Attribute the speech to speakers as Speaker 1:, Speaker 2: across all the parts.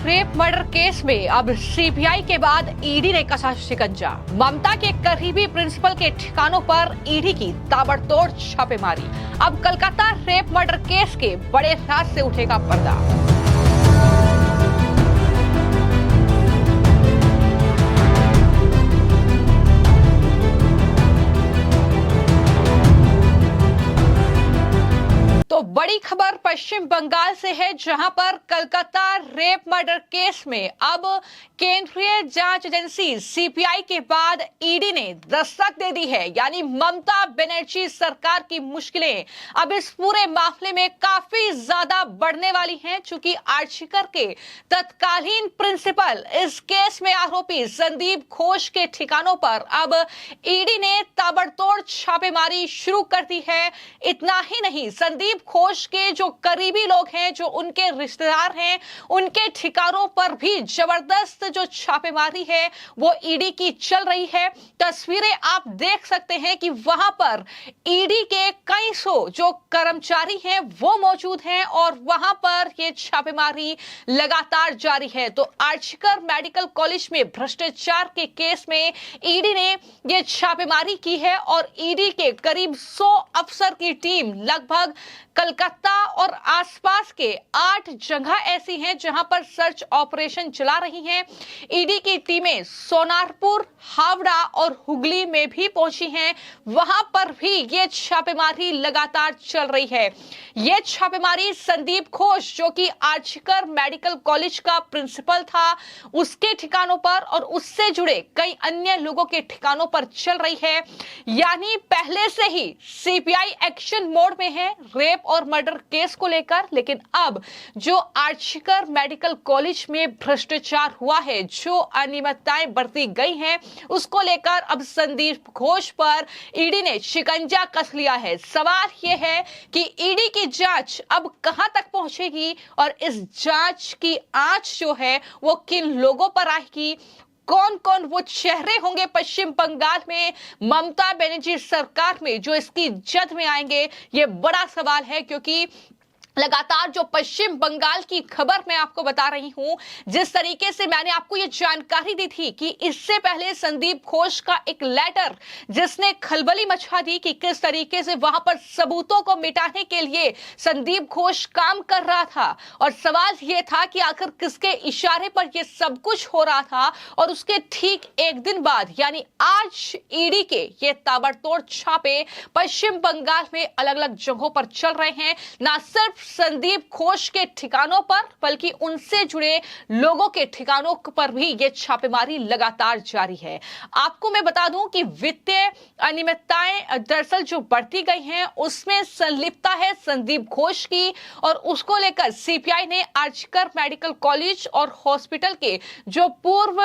Speaker 1: Rape murder case में अब CBI के बाद ईडी ने कसा शिकंजा। ममता के करीबी प्रिंसिपल के ठिकानों पर ईडी की ताबड़तोड़ छापेमारी। अब कलकत्ता रेप मर्डर केस के बड़े राज से उठेगा पर्दा। तो बड़ी खबर पश्चिम बंगाल से है, जहां पर कलकत्ता रेप मर्डर केस में अब केंद्रीय जांच एजेंसी सीबीआई के बाद ईडी ने दस्तक दे दी है। यानी ममता बनर्जी सरकार की मुश्किलें अब इस पूरे मामले में काफी ज्यादा बढ़ने वाली हैं, चूंकि आर्चिकर के तत्कालीन प्रिंसिपल इस केस में आरोपी संदीप घोष के ठिकानों पर अब ईडी ने ताबड़तोड़ छापेमारी शुरू कर दी है। इतना ही नहीं, संदीप घोष के जो करीबी लोग हैं, जो उनके रिश्तेदार हैं, उनके ठिकानों पर भी जबरदस्त जो छापेमारी है वो ईडी की चल रही है। तस्वीरें आप देख सकते हैं कि वहां पर ईडी के कई सौ जो कर्मचारी हैं वो मौजूद हैं और वहां पर ये छापेमारी लगातार जारी है। तो आर्चिकर मेडिकल कॉलेज में भ्रष्टाचार के केस में ईडी ने ये छापेमारी की है और ईडी के करीब 100 अफसर की टीम लगभग कलकत्ता और आसपास के 8 जगह ऐसी हैं जहां पर सर्च ऑपरेशन चला रही हैं। ईडी की टीमें सोनारपुर, हावड़ा और हुगली में भी पहुंची हैं। वहां पर भी ये छापेमारी लगातार चल रही है। ये छापेमारी संदीप घोष, जो कि आर्चिकर मेडिकल कॉलेज का प्रिंसिपल था, उसके ठिकानों पर और उससे जुड़े कई अन्य लोगों के ठिकानों पर चल रही है। यानी पहले से ही सीबीआई एक्शन मोड में है रेप और मर्डर केस को लेकर, लेकिन अब जो आर्चिकर मेडिकल कॉलेज में भ्रष्टाचार हुआ है, जो अनियमितताएं बरती गई हैं, उसको लेकर अब संदीप घोष पर ईडी ने शिकंजा कस लिया है। सवाल यह है कि ईडी की जांच अब कहां तक पहुंचेगी और इस जांच की आंच जो है वो किन लोगों पर आएगी, कौन कौन वो चेहरे होंगे पश्चिम बंगाल में ममता बनर्जी सरकार में जो इसकी जद में आएंगे, ये बड़ा सवाल है। क्योंकि लगातार जो पश्चिम बंगाल की खबर मैं आपको बता रही हूं, जिस तरीके से मैंने आपको ये जानकारी दी थी कि इससे पहले संदीप घोष का एक लेटर जिसने खलबली मचा दी कि किस तरीके से वहां पर सबूतों को मिटाने के लिए संदीप घोष काम कर रहा था और सवाल यह था कि आखिर किसके इशारे पर यह सब कुछ हो रहा था। और उसके ठीक एक दिन बाद यानी आज ईडी के ये ताबड़तोड़ छापे पश्चिम बंगाल में अलग अलग जगहों पर चल रहे हैं। ना सिर्फ संदीप घोष के ठिकानों पर बल्कि उनसे जुड़े लोगों के ठिकानों पर भी यह छापेमारी लगातार जारी है। आपको मैं बता दूं कि वित्तीय अनियमितताएं दरअसल जो बढ़ती गई हैं उसमें संलिप्तता है संदीप घोष की, और उसको लेकर सीबीआई ने आर्चिकर मेडिकल कॉलेज और हॉस्पिटल के जो पूर्व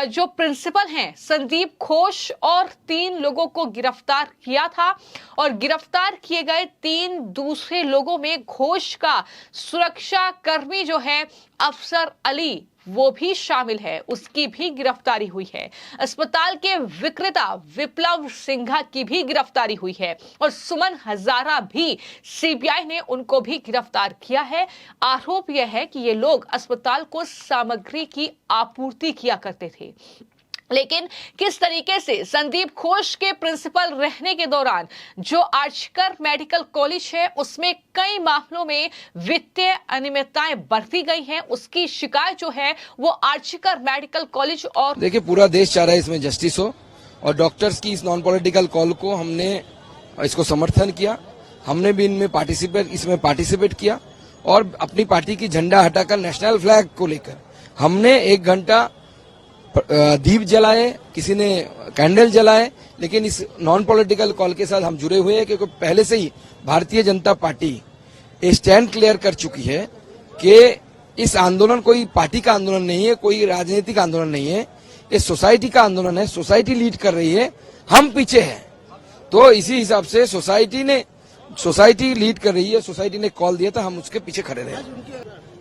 Speaker 1: जो प्रिंसिपल हैं संदीप घोष और 3 लोगों को गिरफ्तार किया था। और गिरफ्तार किए गए 3 दूसरे लोगों में घोष का सुरक्षा कर्मी जो है अफसर अली वो भी शामिल है, उसकी भी गिरफ्तारी हुई है। अस्पताल के विक्रेता विप्लव सिंघा की भी गिरफ्तारी हुई है और सुमन हजारा भी सीबीआई ने उनको भी गिरफ्तार किया है। आरोप यह है कि ये लोग अस्पताल को सामग्री की आपूर्ति किया करते थे, लेकिन किस तरीके से संदीप घोष के प्रिंसिपल रहने के दौरान जो आर्चिकर मेडिकल कॉलेज है उसमें कई मामलों में वित्तीय अनियमितताएं बरती गई हैं, उसकी शिकायत जो है वो आर्चिकर मेडिकल कॉलेज और
Speaker 2: देखिए पूरा देश चाह रहा है इसमें जस्टिस हो और डॉक्टर्स की इस नॉन पॉलिटिकल कॉल को हमने इसको समर्थन किया। हमने भी इसमें पार्टिसिपेट किया और अपनी पार्टी की झंडा हटाकर नेशनल फ्लैग को लेकर हमने 1 घंटा दीप जलाए, किसी ने कैंडल जलाए, लेकिन इस नॉन पॉलिटिकल कॉल के साथ हम जुड़े हुए हैं क्योंकि पहले से ही Bharatiya Janata party stand clear कर चुकी है कि इस आंदोलन कोई पार्टी का आंदोलन नहीं है, कोई राजनीतिक आंदोलन नहीं है, ये सोसाइटी का आंदोलन है। सोसाइटी लीड कर रही है, हम पीछे हैं। तो इसी हिसाब से सोसाइटी लीड कर रही है, सोसाइटी ने कॉल दिया था, हम उसके पीछे खड़े रहे।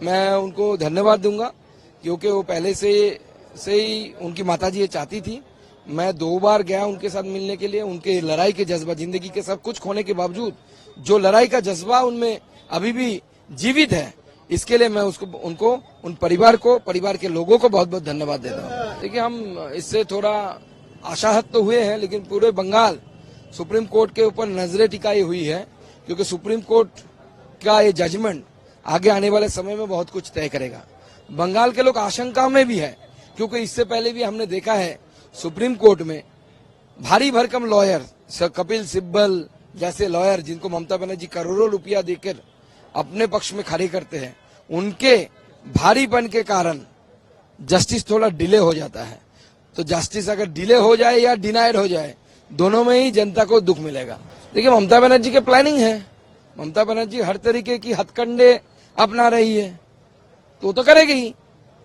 Speaker 2: मैं उनको धन्यवाद दूंगा क्योंकि वो पहले से ही उनकी माताजी ये चाहती थी। मैं 2 बार गया उनके साथ मिलने के लिए। उनके लड़ाई के जज्बा, जिंदगी के सब कुछ खोने के बावजूद जो लड़ाई का जज्बा उनमें अभी भी जीवित है, इसके लिए मैं उनको उन परिवार के लोगों को बहुत बहुत धन्यवाद देता हूँ। देखिए, हम इससे थोड़ा आशाहत तो हुए हैं, लेकिन पूरे बंगाल सुप्रीम कोर्ट के ऊपर नजरें टिकाई हुई है, क्योंकि सुप्रीम कोर्ट का ये जजमेंट आगे आने वाले समय में बहुत कुछ तय करेगा। बंगाल के लोग आशंका में भी है, क्योंकि इससे पहले भी हमने देखा है सुप्रीम कोर्ट में भारी भरकम लॉयर कपिल सिब्बल जैसे लॉयर, जिनको ममता बनर्जी करोड़ों रुपया देकर अपने पक्ष में खड़े करते हैं, उनके भारीपन के कारण जस्टिस थोड़ा डिले हो जाता है। तो जस्टिस अगर डिले हो जाए या डिनाइड हो जाए, दोनों में ही जनता को दुख मिलेगा। देखिए, ममता बनर्जी के प्लानिंग है, ममता बनर्जी हर तरीके की हथकंडे अपना रही है, तो करेगी ही,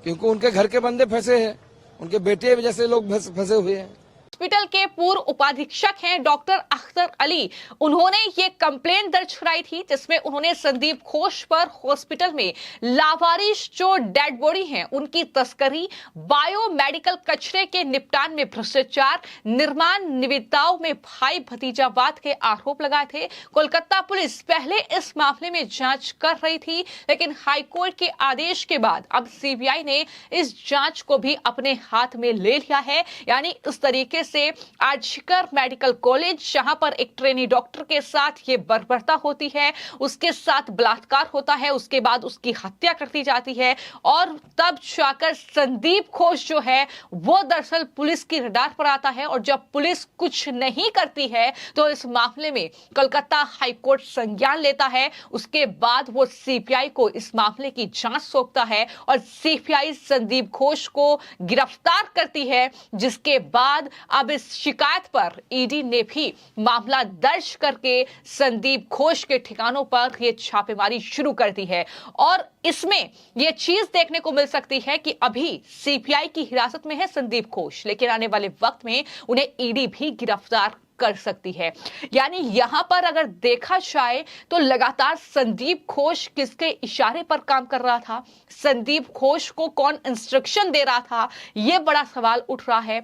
Speaker 2: क्योंकि उनके घर के बंदे फंसे हैं, उनके बेटे जैसे लोग फंसे हुए हैं।
Speaker 1: हॉस्पिटल के पूर्व उपाधीक्षक हैं डॉक्टर अख्तर अली, उन्होंने ये कंप्लेंट दर्ज कराई थी, जिसमें उन्होंने संदीप घोष पर हॉस्पिटल में लावारिश जो डेड बॉडी हैं उनकी तस्करी, बायोमेडिकल कचरे के निपटान में भ्रष्टाचार, निर्माण निविदाओं में भाई भतीजावाद के आरोप लगाए थे। कोलकाता पुलिस पहले इस मामले में जांच कर रही थी, लेकिन हाईकोर्ट के आदेश के बाद अब सीबीआई ने इस जांच को भी अपने हाथ में ले लिया है। यानी इस तरीके से आर्जिकर मेडिकल कॉलेज, जहां पर एक ट्रेनी डॉक्टर के साथ ये बर्बरता होती है, उसके साथ बलात्कार होता है, उसके बाद उसकी हत्या कर दी जाती है, और तब जाकर संदीप घोष जो है वो दरअसल पुलिस की रडार पर आता है। और जब पुलिस कुछ नहीं करती है तो इस मामले में कोलकाता हाईकोर्ट संज्ञान लेता है। उसके बाद वो सीबीआई को इस मामले की जांच सौंपता है और सीबीआई संदीप घोष को गिरफ्तार करती है, जिसके बाद अब इस शिकायत पर ईडी ने भी मामला दर्ज करके संदीप घोष के ठिकानों पर यह छापेमारी शुरू कर दी है। और इसमें यह चीज देखने को मिल सकती है कि अभी सीबीआई की हिरासत में है संदीप घोष, लेकिन आने वाले वक्त में उन्हें ईडी भी गिरफ्तार कर सकती है। यानी यहां पर अगर देखा जाए तो लगातार संदीप घोष किसके इशारे पर काम कर रहा था, संदीप घोष को कौन इंस्ट्रक्शन दे रहा था, यह बड़ा सवाल उठ रहा है।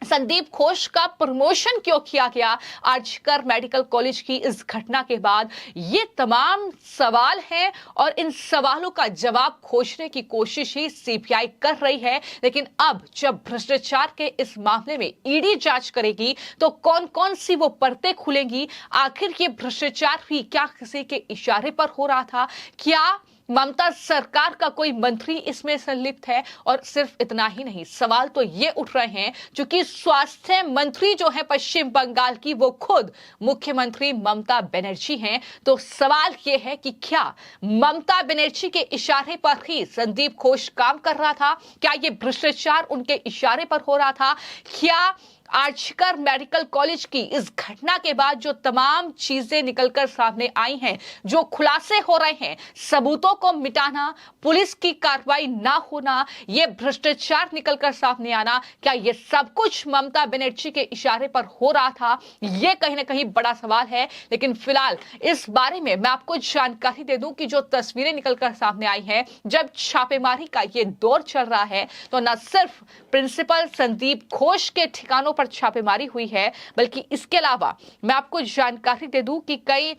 Speaker 1: संदीप घोष का प्रमोशन क्यों किया गया आर्जिकर मेडिकल कॉलेज की इस घटना के बाद, ये तमाम सवाल हैं और इन सवालों का जवाब खोजने की कोशिश ही सीबीआई कर रही है। लेकिन अब जब भ्रष्टाचार के इस मामले में ईडी जांच करेगी तो कौन कौन सी वो परतें खुलेंगी, आखिर ये भ्रष्टाचार भी क्या किसी के इशारे पर हो रहा था, क्या ममता सरकार का कोई मंत्री इसमें संलिप्त है। और सिर्फ इतना ही नहीं, सवाल तो ये उठ रहे हैं क्योंकि स्वास्थ्य मंत्री जो है पश्चिम बंगाल की, वो खुद मुख्यमंत्री ममता बनर्जी हैं। तो सवाल ये है कि क्या ममता बनर्जी के इशारे पर ही संदीप घोष काम कर रहा था, क्या ये भ्रष्टाचार उनके इशारे पर हो रहा था, क्या आर्जिकर मेडिकल कॉलेज की इस घटना के बाद जो तमाम चीजें निकलकर सामने आई हैं, जो खुलासे हो रहे हैं, सबूतों को मिटाना, पुलिस की कार्रवाई ना होना, ये भ्रष्टाचार निकलकर सामने आना, क्या ये सब कुछ ममता बनर्जी के इशारे पर हो रहा था, ये कहीं ना कहीं बड़ा सवाल है। लेकिन फिलहाल इस बारे में मैं आपको जानकारी दे दूं कि जो तस्वीरें निकलकर सामने आई हैं, जब छापेमारी का ये दौर चल रहा है तो न सिर्फ प्रिंसिपल संदीप घोष के ठिकानों पर छापेमारी हुई है, बल्कि इसके अलावा मैं आपको जानकारी दे दूं कि कई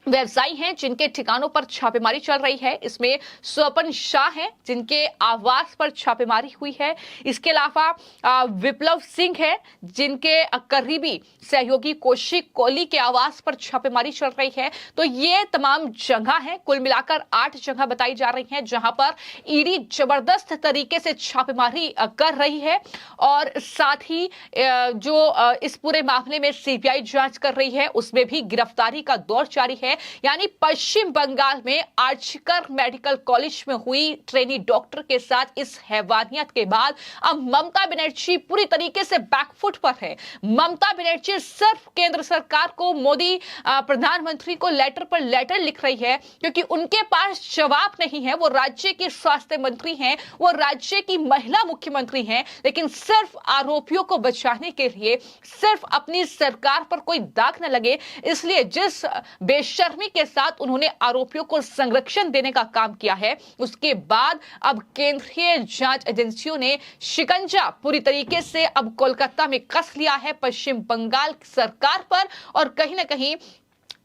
Speaker 1: व्यवसायी हैं जिनके ठिकानों पर छापेमारी चल रही है। इसमें स्वपन शाह हैं जिनके आवास पर छापेमारी हुई है। इसके अलावा विप्लव सिंह है जिनके करीबी सहयोगी कौशिक कोहली के आवास पर छापेमारी चल रही है। तो ये तमाम जगह हैं, कुल मिलाकर 8 जगह बताई जा रही हैं जहां पर ईडी जबरदस्त तरीके से छापेमारी कर रही है। और साथ ही जो इस पूरे मामले में सीबीआई जांच कर रही है, उसमें भी गिरफ्तारी का दौर जारी है। यानी पश्चिम बंगाल में आर्जिकर मेडिकल कॉलेज में हुई ट्रेनी डॉक्टर के साथ इस हैवानियत के बाद अब ममता बनर्जी पूरी तरीके से बैकफुट पर है। ममता बनर्जी सिर्फ केंद्र सरकार को, मोदी प्रधानमंत्री को लेटर पर लेटर लिख रही है क्योंकि उनके पास जवाब नहीं है। वो राज्य की स्वास्थ्य मंत्री हैं, वो राज्य की महिला मुख्यमंत्री हैं, लेकिन सिर्फ आरोपियों को बचाने के लिए, सिर्फ अपनी सरकार पर कोई दाग न लगे, इसलिए जिस बेशर्मी के साथ उन्होंने आरोपियों को संरक्षण देने का काम किया है, उसके बाद अब केंद्रीय जांच एजेंसियों ने शिकंजा पूरी तरीके से अब कोलकाता में कस लिया है पश्चिम बंगाल सरकार पर। और कहीं ना कहीं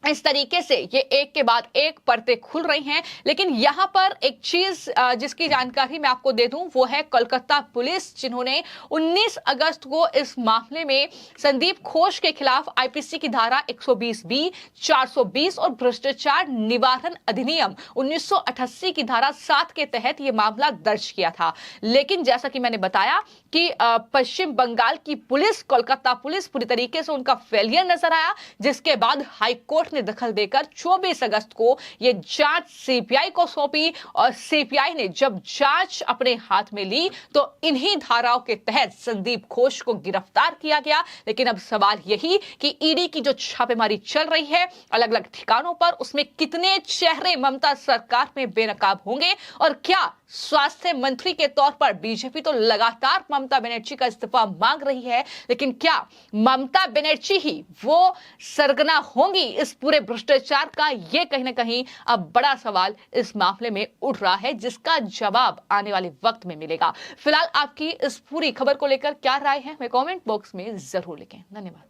Speaker 1: इस तरीके से ये एक के बाद एक परतें खुल रही हैं। लेकिन यहां पर एक चीज जिसकी जानकारी मैं आपको दे दूं वो है कोलकाता पुलिस, जिन्होंने 19 अगस्त को इस मामले में संदीप घोष के खिलाफ आईपीसी की धारा 120 बी, 420 और भ्रष्टाचार निवारण अधिनियम 1988 की धारा 7 के तहत ये मामला दर्ज किया था। लेकिन जैसा कि मैंने बताया कि पश्चिम बंगाल की पुलिस, कोलकाता पुलिस पूरी तरीके से उनका फेलियर नजर आया, जिसके बाद हाईकोर्ट ने दखल देकर 24 अगस्त को यह जांच सीबीआई को सौंपी और सीबीआई ने जब जांच अपने हाथ में ली तो इन्हीं धाराओं के तहत संदीप घोष को गिरफ्तार किया गया। लेकिन अब सवाल यही कि ईडी की जो छापेमारी चल रही है अलग अलग ठिकानों पर, उसमें कितने चेहरे ममता सरकार में बेनकाब होंगे और क्या स्वास्थ्य मंत्री के तौर पर बीजेपी तो लगातार ममता बनर्जी का इस्तीफा मांग रही है, लेकिन क्या ममता बनर्जी ही वो सरगना होंगी इस पूरे भ्रष्टाचार का? ये कहीं ना कहीं अब बड़ा सवाल इस मामले में उठ रहा है, जिसका जवाब आने वाले वक्त में मिलेगा। फिलहाल आपकी इस पूरी खबर को लेकर क्या राय है, मैं कमेंट बॉक्स में जरूर लिखें। धन्यवाद।